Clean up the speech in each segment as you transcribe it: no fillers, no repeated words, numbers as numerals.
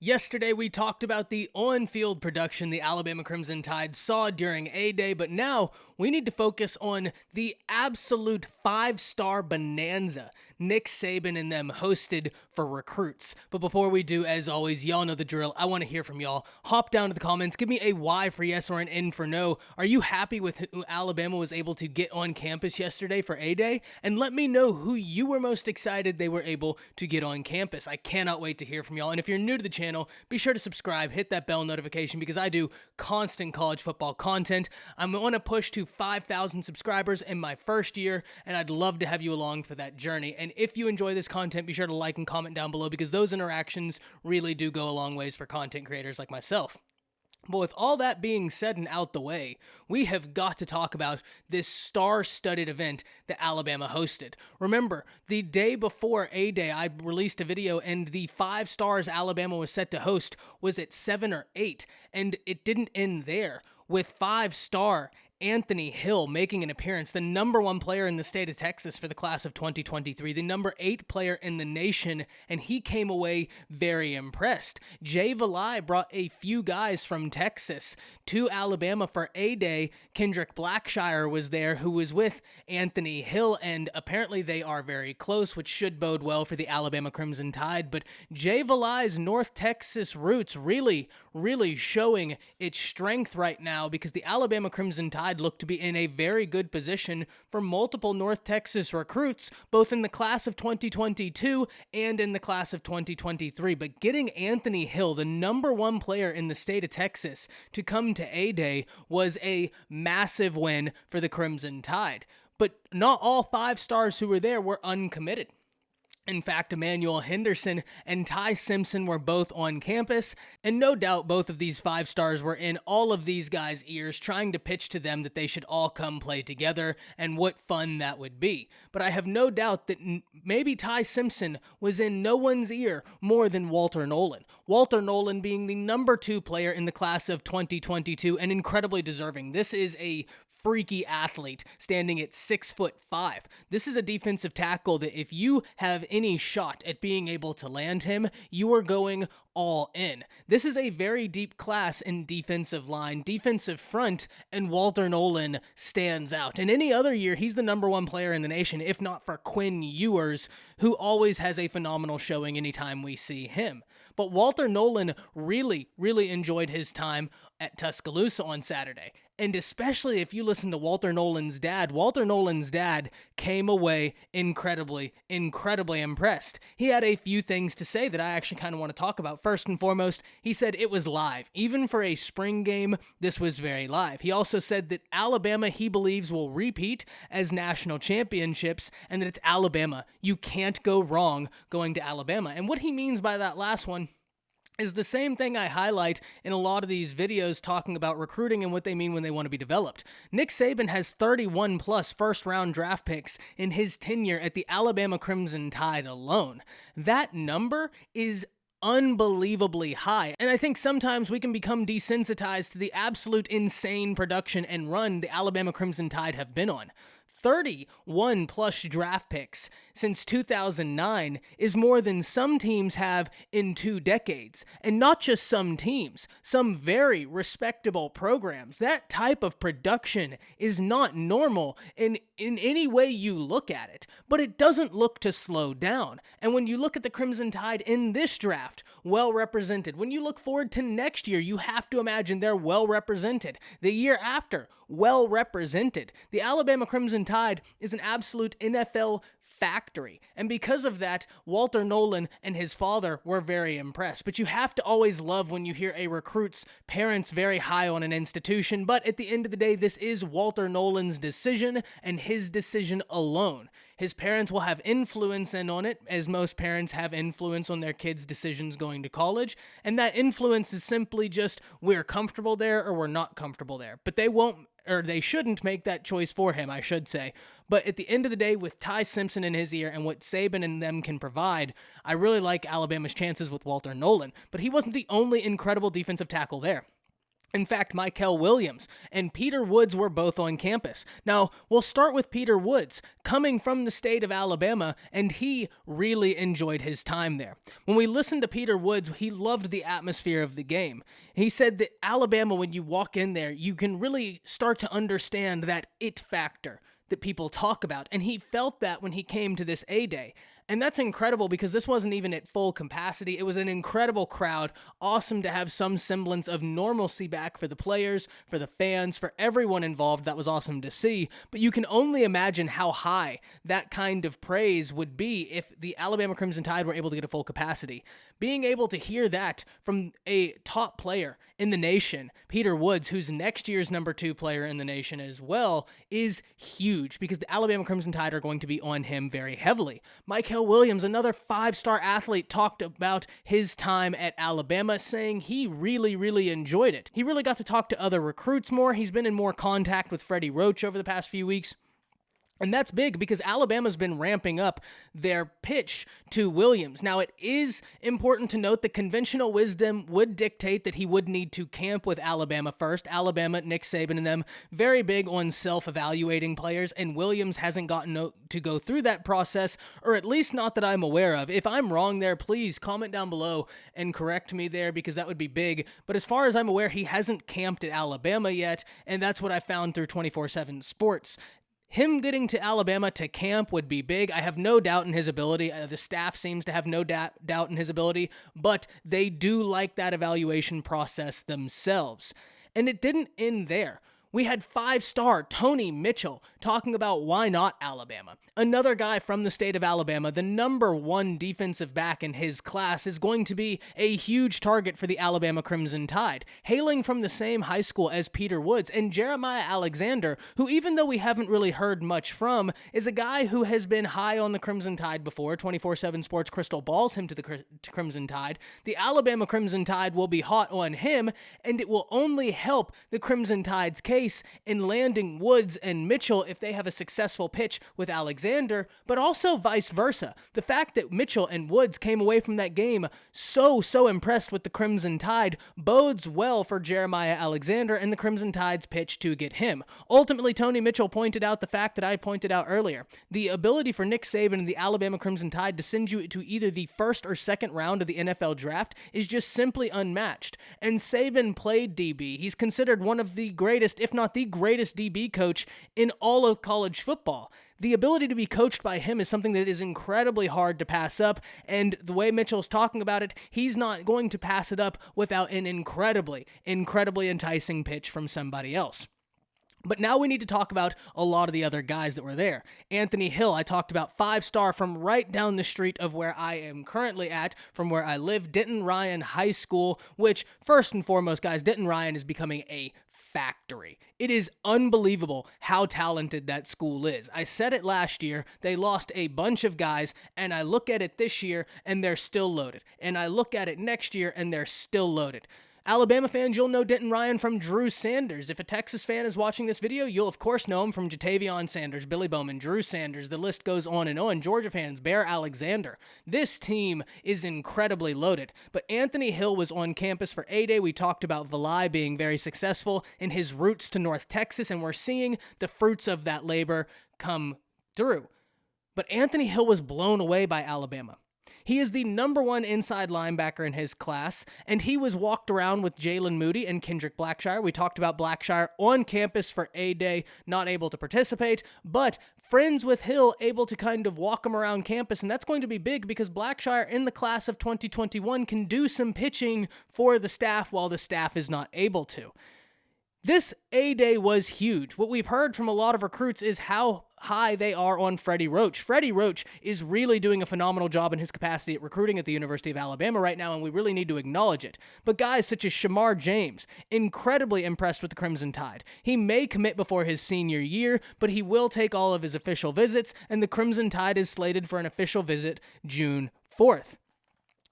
Yesterday, we talked about the on-field production the Alabama Crimson Tide saw during A-Day, but now we need to focus on the absolute five-star bonanza Nick Saban and them hosted for recruits. But before we do, as always, y'all know the drill. I want to hear from y'all. Hop down to the comments. Give me a Y for yes or an N for no. Are you happy with who Alabama was able to get on campus yesterday for A-Day? And let me know who you were most excited they were able to get on campus. I cannot wait to hear from y'all. And if you're new to the channel, be sure to subscribe, hit that bell notification because I do constant college football content. I'm on a push to 5,000 subscribers in my first year, and I'd love to have you along for that journey. And if you enjoy this content, be sure to like and comment down below because those interactions really do go a long ways for content creators like myself. But with all that being said and out the way, we have got to talk about this star-studded event that Alabama hosted. Remember, the day before A-Day, I released a video and the 5 stars Alabama was set to host was at 7 or 8, and it didn't end there. With 5-star Anthony Hill making an appearance, the number 1 player in the state of Texas for the class of 2023, the number 8 player in the nation, and he came away very impressed. Jay Valai brought a few guys from Texas to Alabama for A-Day. Kendrick Blackshire was there, who was with Anthony Hill, and apparently they are very close, which should bode well for the Alabama Crimson Tide. But Jay Valai's North Texas roots really showing its strength right now because the Alabama Crimson Tide look to be in a very good position for multiple North Texas recruits, both in the class of 2022 and in the class of 2023. But getting Anthony Hill, the number 1 player in the state of Texas, to come to A-Day was a massive win for the Crimson Tide. But not all 5 stars who were there were uncommitted. In fact, Emmanuel, Henderson, and Simpson were both on campus, and no doubt both of these 5 stars were in all of these guys' ears trying to pitch to them that they should all come play together and what fun that would be. But I have no doubt that maybe Simpson was in no one's ear more than Walter Nolen. Walter Nolen being the number 2 player in the class of 2022 and incredibly deserving. This is a freaky athlete standing at 6'5". This is a defensive tackle that if you have any shot at being able to land him, you are going all in. This is a very deep class in defensive line, defensive front, and Walter Nolen stands out. In any other year, he's the number 1 player in the nation, if not for Quinn Ewers, who always has a phenomenal showing anytime we see him. But Walter Nolen really enjoyed his time at Tuscaloosa on Saturday. And especially if you listen to Walter Nolen's dad came away incredibly impressed. He had a few things to say that I actually kind of want to talk about. First and foremost, he said it was live. Even for a spring game, this was very live. He also said that Alabama, he believes, will repeat as national championships, and that it's Alabama. You can't go wrong going to Alabama. And what he means by that last one is the same thing I highlight in a lot of these videos talking about recruiting and what they mean when they want to be developed. Nick Saban has 31 plus first-round draft picks in his tenure at the Alabama Crimson Tide alone. That number is unbelievably high, and I think sometimes we can become desensitized to the absolute insane production and run the Alabama Crimson Tide have been on. 31 plus draft picks since 2009 is more than some teams have in 2 decades. And not just some teams, some very respectable programs. That type of production is not normal in any way you look at it, but it doesn't look to slow down. And when you look at the Crimson Tide in this draft, well represented. When you look forward to next year, you have to imagine they're well represented. The year after, well represented. The Alabama Crimson Tide is an absolute NFL factory. And because of that, Walter Nolen and his father were very impressed. But you have to always love when you hear a recruit's parents very high on an institution. But at the end of the day, this is Walter Nolen's decision and his decision alone. His parents will have influence on it, as most parents have influence on their kids' decisions going to college. And that influence is simply just, we're comfortable there or we're not comfortable there. But they won't, or they shouldn't make that choice for him, I should say. But at the end of the day, with Simpson in his ear and what Saban and them can provide, I really like Alabama's chances with Walter Nolen. But he wasn't the only incredible defensive tackle there. In fact, Mikel Williams and Peter Woods were both on campus. Now, we'll start with Peter Woods, coming from the state of Alabama, and he really enjoyed his time there. When we listened to Peter Woods, he loved the atmosphere of the game. He said that Alabama, when you walk in there, you can really start to understand that it factor that people talk about, and he felt that when he came to this A-Day. And that's incredible because this wasn't even at full capacity. It was an incredible crowd. Awesome to have some semblance of normalcy back for the players, for the fans, for everyone involved. That was awesome to see. But you can only imagine how high that kind of praise would be if the Alabama Crimson Tide were able to get a full capacity. Being able to hear that from a top player in the nation, Peter Woods, who's next year's number 2 player in the nation as well, is huge because the Alabama Crimson Tide are going to be on him very heavily. Mikel Williams, another 5-star athlete, talked about his time at Alabama, saying he really enjoyed it. He really got to talk to other recruits more. He's been in more contact with Freddie Roach over the past few weeks. And that's big because Alabama's been ramping up their pitch to Williams. Now, it is important to note that conventional wisdom would dictate that he would need to camp with Alabama first. Alabama, Nick Saban, and them, very big on self-evaluating players, and Williams hasn't gotten to go through that process, or at least not that I'm aware of. If I'm wrong there, please comment down below and correct me there because that would be big. But as far as I'm aware, he hasn't camped at Alabama yet, and that's what I found through 24/7 Sports. Him getting to Alabama to camp would be big. I have no doubt in his ability. The staff seems to have no doubt in his ability, but they do like that evaluation process themselves. And it didn't end there. We had 5-star Tony Mitchell talking about why not Alabama. Another guy from the state of Alabama, the number 1 defensive back in his class, is going to be a huge target for the Alabama Crimson Tide. Hailing from the same high school as Peter Woods and Jeremiah Alexander, who even though we haven't really heard much from, is a guy who has been high on the Crimson Tide before. 24/7 Sports crystal balls him to the Crimson Tide. The Alabama Crimson Tide will be hot on him, and it will only help the Crimson Tide's case in landing Woods and Mitchell if they have a successful pitch with Alexander, but also vice versa. The fact that Mitchell and Woods came away from that game so impressed with the Crimson Tide bodes well for Jeremiah Alexander and the Crimson Tide's pitch to get him. Ultimately, Tony Mitchell pointed out the fact that I pointed out earlier. The ability for Nick Saban and the Alabama Crimson Tide to send you to either the first or second round of the NFL draft is just simply unmatched. And Saban played DB. He's considered one of the greatest, if not the greatest DB coach in all of college football. The ability to be coached by him is something that is incredibly hard to pass up, and the way Mitchell's talking about it, he's not going to pass it up without an incredibly enticing pitch from somebody else. But now we need to talk about a lot of the other guys that were there. Anthony Hill, I talked about, 5-star from right down the street of where I am currently at, from where I live, Denton Ryan High School, which, first and foremost, guys, Denton Ryan is becoming a factory. It is unbelievable how talented that school is. I said it last year, they lost a bunch of guys, and I look at it this year, and they're still loaded. And I look at it next year, and they're still loaded. Alabama fans, you'll know Denton Ryan from Drew Sanders. If a Texas fan is watching this video, you'll of course know him from Jatavion Sanders, Billy Bowman, Drew Sanders. The list goes on and on. Georgia fans, Bear Alexander. This team is incredibly loaded. But Anthony Hill was on campus for A-Day. We talked about Valai being very successful in his roots to North Texas, and we're seeing the fruits of that labor come through. But Anthony Hill was blown away by Alabama. He is the number 1 inside linebacker in his class, and he was walked around with Jalen Moody and Kendrick Blackshire. We talked about Blackshire on campus for A-Day, not able to participate, but friends with Hill able to kind of walk him around campus, and that's going to be big because Blackshire in the class of 2021 can do some pitching for the staff while the staff is not able to. This A-Day was huge. What we've heard from a lot of recruits is how high they are on Freddie Roach. Freddie Roach is really doing a phenomenal job in his capacity at recruiting at the University of Alabama right now, and we really need to acknowledge it. But guys such as Shamar James, incredibly impressed with the Crimson Tide. He may commit before his senior year, but he will take all of his official visits, and the Crimson Tide is slated for an official visit June 4th.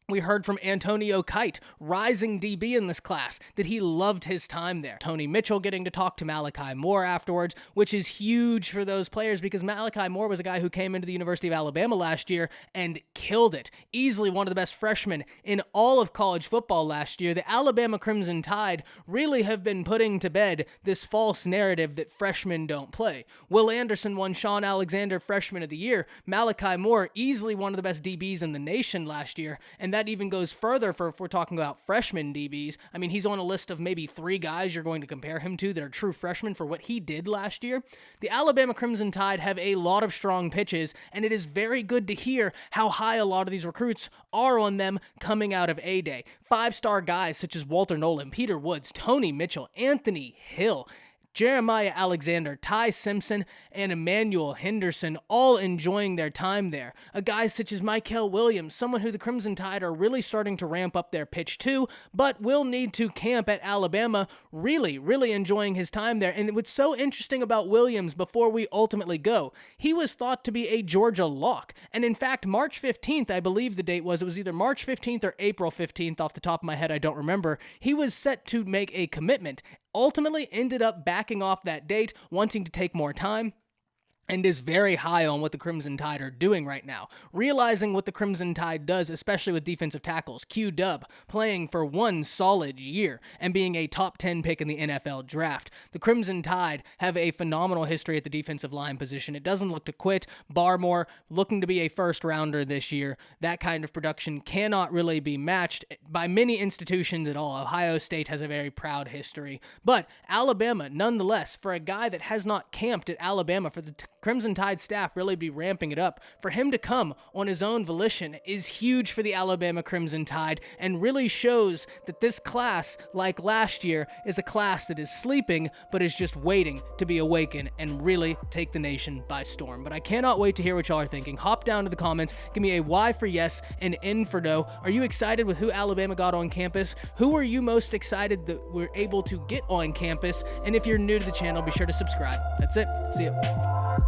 We heard from Antonio Kite, rising DB in this class, that he loved his time there. Tony Mitchell getting to talk to Malachi Moore afterwards, which is huge for those players because Malachi Moore was a guy who came into the University of Alabama last year and killed it. Easily one of the best freshmen in all of college football last year. The Alabama Crimson Tide really have been putting to bed this false narrative that freshmen don't play. Will Anderson won Sean Alexander Freshman of the Year. Malachi Moore, easily one of the best DBs in the nation last year, and that even goes further for if we're talking about freshman DBs. I mean, he's on a list of maybe 3 guys you're going to compare him to that are true freshmen for what he did last year. The Alabama Crimson Tide have a lot of strong pitches, and it is very good to hear how high a lot of these recruits are on them coming out of A-Day. 5-star guys such as Walter Nolen, Peter Woods, Tony Mitchell, Anthony Hill, Jeremiah Alexander, Ty Simpson, and Emmanuel Henderson all enjoying their time there. A guy such as Mikel Williams, someone who the Crimson Tide are really starting to ramp up their pitch to, but will need to camp at Alabama, really enjoying his time there. And what's so interesting about Williams before we ultimately go, he was thought to be a Georgia lock. And in fact, March 15th, I believe the date was, it was either March 15th or April 15th off the top of my head, I don't remember. He was set to make a commitment. Ultimately ended up backing off that date, wanting to take more time, and is very high on what the Crimson Tide are doing right now. Realizing what the Crimson Tide does, especially with defensive tackles. Q-Dub playing for 1 solid year and being a top 10 pick in the NFL draft. The Crimson Tide have a phenomenal history at the defensive line position. It doesn't look to quit. Barmore looking to be a first rounder this year. That kind of production cannot really be matched by many institutions at all. Ohio State has a very proud history. But Alabama, nonetheless, for a guy that has not camped at Alabama, for the Crimson Tide staff really be ramping it up. For him to come on his own volition is huge for the Alabama Crimson Tide and really shows that this class, like last year, is a class that is sleeping but is just waiting to be awakened and really take the nation by storm. But I cannot wait to hear what y'all are thinking. Hop down to the comments. Give me a Y for yes and N for no. Are you excited with who Alabama got on campus? Who are you most excited that we're able to get on campus? And if you're new to the channel, be sure to subscribe. That's it. See ya.